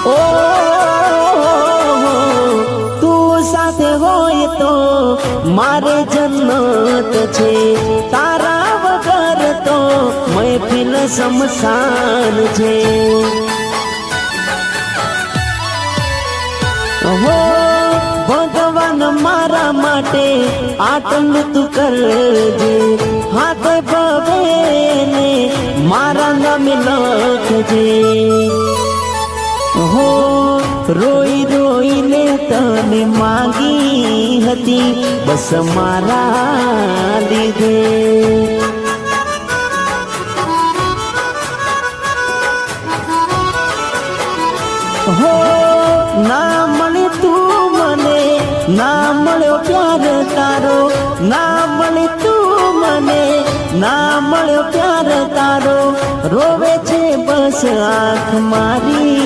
ઓ તું સાથે હોય તો મારે જન્નત છે, તારા વગર તો મહેફિલ શમશાન છે। હો ભગવાન મારા માટે આટલું તું કરજે, હાથે ભવેને મારા નામે લખજે। હો રોઈ રોઈને તને માગી હતી બસ મારા લીધે। હો ના મળે તું મને, ના મળ્યો પ્યાર તારો, ના મળે તું મને, ના મળ્યો પ્યાર તારો, રોવે છે બસ આંખ મારી